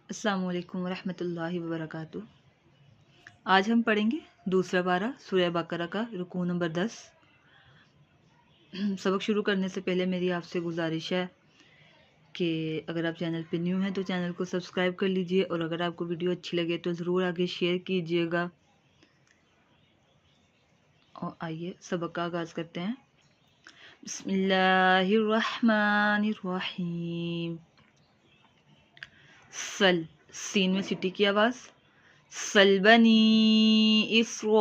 अस्सलाम वालेकुम रहमतुल्लाहि व बरकातुहू। आज हम पढ़ेंगे दूसरा पारा सूरह बकरा का रुकू नंबर 10। सबक शुरू करने से पहले मेरी आपसे गुजारिश है कि अगर आप चैनल पे न्यू हैं तो चैनल को सब्सक्राइब कर लीजिए और अगर आपको वीडियो अच्छी लगे तो ज़रूर आगे शेयर कीजिएगा। और आइए सबक का आगाज़ करते हैं। बिस्मिल्लाहिर्रहमानिर्रहीम। सल, सीन में सिटी की आवाज़। सल बनी इसराइल।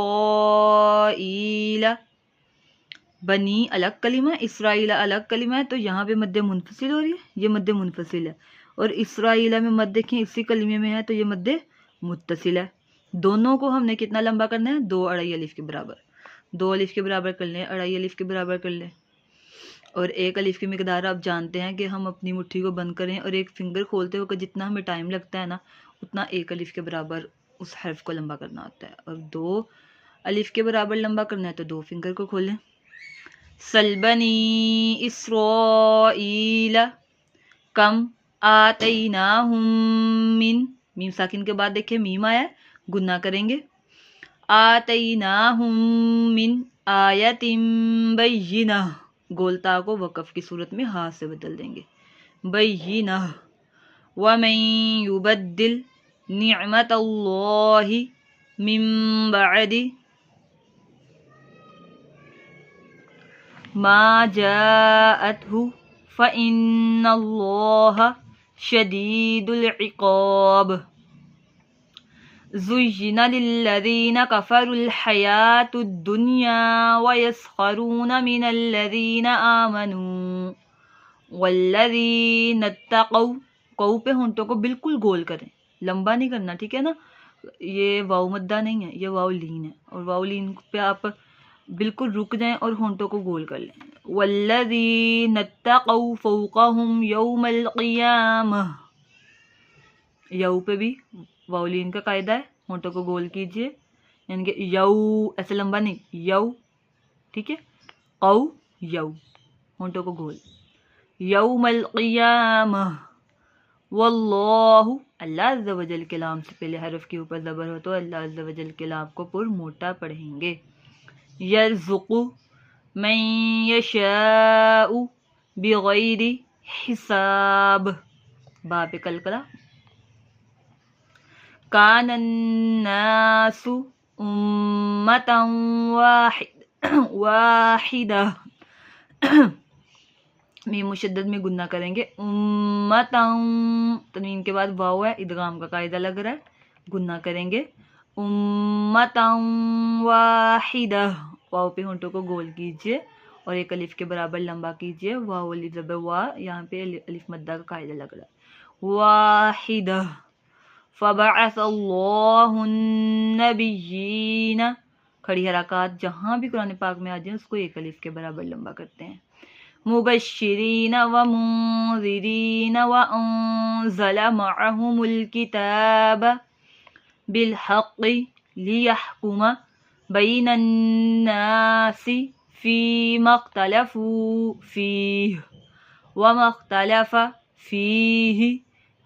बनी अलग कलिमा, इसराइल अलग कलिमा है, तो यहाँ पे मद्दे मुनफसिल हो रही है, ये मद्दे मुनफसिल है। और इसराइल में मद देखें इसी कलिमे में है तो ये मद्दे मुत्तसिल है। दोनों को हमने कितना लंबा करना है? 2 अढ़ाई अलिफ के बराबर। 2 अलिफ के बराबर कर लें, अढ़ाई अलिफ के बराबर कर लें। और 1 अलिफ की मिकदार आप जानते हैं कि हम अपनी मुट्ठी को बंद करें और एक फिंगर खोलते हुए जितना हमें टाइम लगता है ना, उतना 1 अलिफ के बराबर उस हर्फ को लंबा करना होता है। और 2 अलिफ के बराबर लंबा करना है तो 2 फिंगर को खोलें। सलबनी इसराइल कम आतैनाहुम मिन, मीम साकिन के बाद देखिए मीम आया है, गुन्ना करेंगे। आतैनाहुम मिन आयतिम बय्यिना, गोलता को वक़फ़ की सूरत में हा से बदल देंगे, बय्यिना। वमन युबद्दिल निअमतल्लाहि मिन बअदि मा जाअतहु फ़इन्नल्लाह शदीदुल इक़ाब। ज़ुय्यिना लिल्लज़ीना कफ़रुल हयातुद दुनिया वयस्ख़रूना मिनल्लज़ीना आमनू वल्लज़ीना इत्तक़ौ। कौ पे होंठों को बिल्कुल गोल करें, लंबा नहीं करना, ठीक है ना। ये वाव मद्दा नहीं है, ये वाव लीन है, और वाव लीन पे आप बिल्कुल रुक जाएं और होंठों को गोल कर लें। वल्लज़ीना इत्तक़ौ फ़ौक़हुम यौमल क़ियामह, यऊ पे भी वाउलीन का कायदा है, होंठों को गोल कीजिए, यानी कि यऊ ऐसे लंबा नहीं, यऊ, ठीक है। कौ यऊ, होंठों को गोल। यौमल क़ियामह वल्लाहु, अल्लाह अज़्ज़ा वजल के लाम से पहले हरफ के ऊपर ज़बर हो तो अल्लाह अज़्ज़ा वजल के लाम को पुर मोटा पढ़ेंगे। यर्ज़ुक़ु मन यशाउ बिग़ैरि हिसाब, बा पे कलकला। कानन्नासु उम्मतन वाहिदा, मीम मुशद्दद में गुन्ना करेंगे। उम्मतन, तन्वीन के बाद वाव है, इदगाम का कायदा लग रहा है, गुन्ना करेंगे। उम्मतन वाहिदा, वाव पे होंठों को गोल कीजिए और 1 अलिफ के बराबर लंबा कीजिए। वाव अलिफ ज़बर वा, यहाँ पे अलिफ मद्दा का कायदा लग रहा है। वाहिदा फ़बअसल्लाहु नबिय्यीना, खड़ी हरकत जहाँ भी कुरान पाक में आ जाए उसको 1 अलिफ के बराबर लंबा करते हैं। मुबश्शिरीना व मुंज़िरीना व अंज़ला मअहुमुल किताब बिलहक़्क़ि लियहकुमा बैनन नासि फ़ीमा इख्तलफ़ू फ़ीह व मा इख्तलफ़ फ़ीह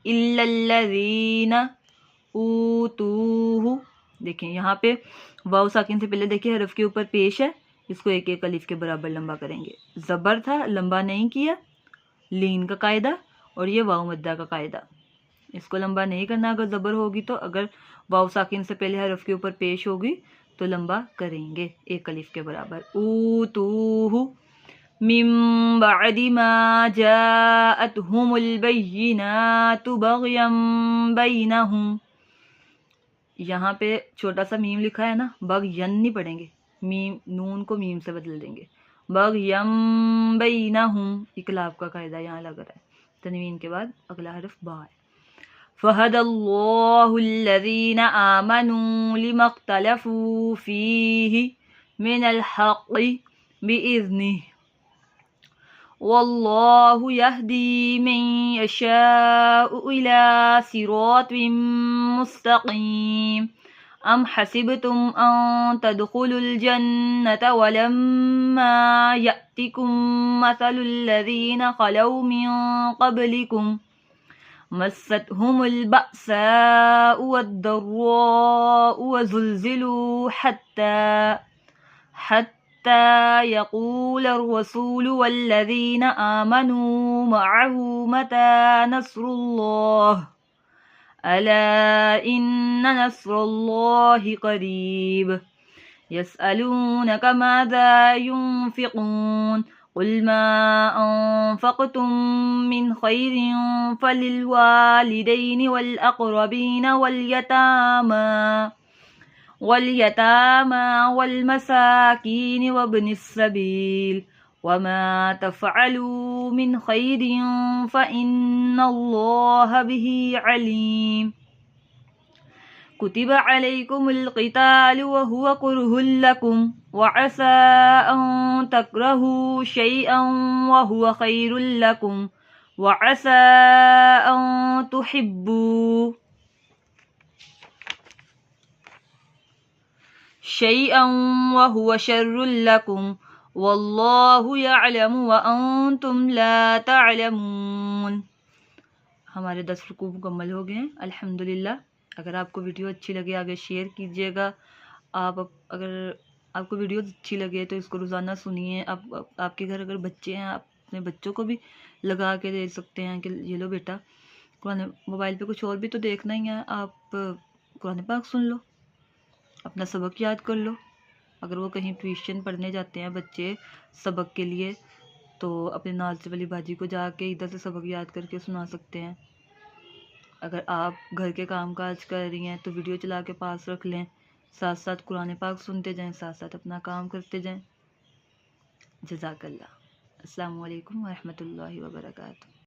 इल्लल्लज़ीना ऊतूहु। देखें यहाँ पे वाव साकिन से पहले देखिए हरफ के ऊपर पेश है, इसको 1 अलिफ के बराबर लंबा करेंगे। ज़बर था, लंबा नहीं किया, लीन का कायदा, और ये वाव मद्दा का कायदा, इसको लंबा नहीं करना अगर ज़बर होगी तो। अगर वाव साकिन से पहले हरफ के ऊपर पेश होगी तो लंबा करेंगे 1 अलिफ के बराबर। ऊतूहु मिन बअदि मा जाअतहुमुल बय्यिनातु बग़यन बैनहुम, यहाँ पे छोटा सा मीम लिखा है ना, बग़यन नहीं पढ़ेंगे, मीम नून को मीम से बदल देंगे। बग़यन बैनहुम, इक़लाब का कायदा यहाँ लग रहा है, तन्वीन के बाद अगला हरफ बा है। फ़हदल्लाहुल्लज़ीना आमनू लिमा इख्तलफ़ू फ़ीहि मिनल हक़्क़ि बिइज़्निहि वल्लाहु यहदी मन यशाउ इला सिरातिम मुस्तक़ीम। अम हसिबतुम अन तदखुलुल जन्नत वलम्मा यअतिकुम मसलुल लज़ीना खलौ मिन क़ब्लिकुम मस्सतहुमुल बअसाउ वद्दर्राउ वज़ुल्ज़िलू हत्ता यक़ूलर रसूलु वल्लज़ीना आमनू मअहू मता नस्रुल्लाह अला इन्ना नस्रुल्लाहि क़रीब यसअलूनका माज़ा युनफ़िक़ून क़ुल मा अनफ़क़्तुम मिन ख़ैरिन फ़लिलवालिदैनि वल अक़रबीन वल यतामा वल मसाकीन वब्निस सबील वमा तफ़अलू मिन ख़ैरिन फ़इन्नल्लाह बिही अलीम। कुतिबा अलैकुमुल क़ितालु वहुवा कुर्हुल लकुम वअसा अन तकरहू शैअन वहुवा खैरुल लकुम वअसा अन तुहिब्बू शैअन वहुवा शर्रुल लकुम वल्लाहु यअलमु व अंतुम ला तअलमून। हमारे 10 रुकू मुकम्मल हो गए हैं अल्हम्दुलिल्लाह। अगर आपको वीडियो अच्छी लगे आगे शेयर कीजिएगा। अगर आपको वीडियो अच्छी लगे तो इसको रोज़ाना सुनिए। आपके घर अगर बच्चे हैं, आप अपने बच्चों को भी लगा के दे सकते हैं कि ये लो बेटा कुरान, मोबाइल पे कुछ और भी तो देखना ही है, आप कुरान पाक सुन लो, अपना सबक याद कर लो। अगर वो कहीं ट्यूशन पढ़ने जाते हैं बच्चे सबक के लिए, तो अपने नाज़ वाली बाजी को जाके इधर से सबक याद करके सुना सकते हैं। अगर आप घर के काम काज कर रही हैं तो वीडियो चला के पास रख लें, साथ साथ कुरान पाक सुनते जाएं, साथ साथ अपना काम करते जाएं। जज़ाकल्लाह। अस्सलामु अलैकुम व रहमतुल्लाहि व बरकातुहू।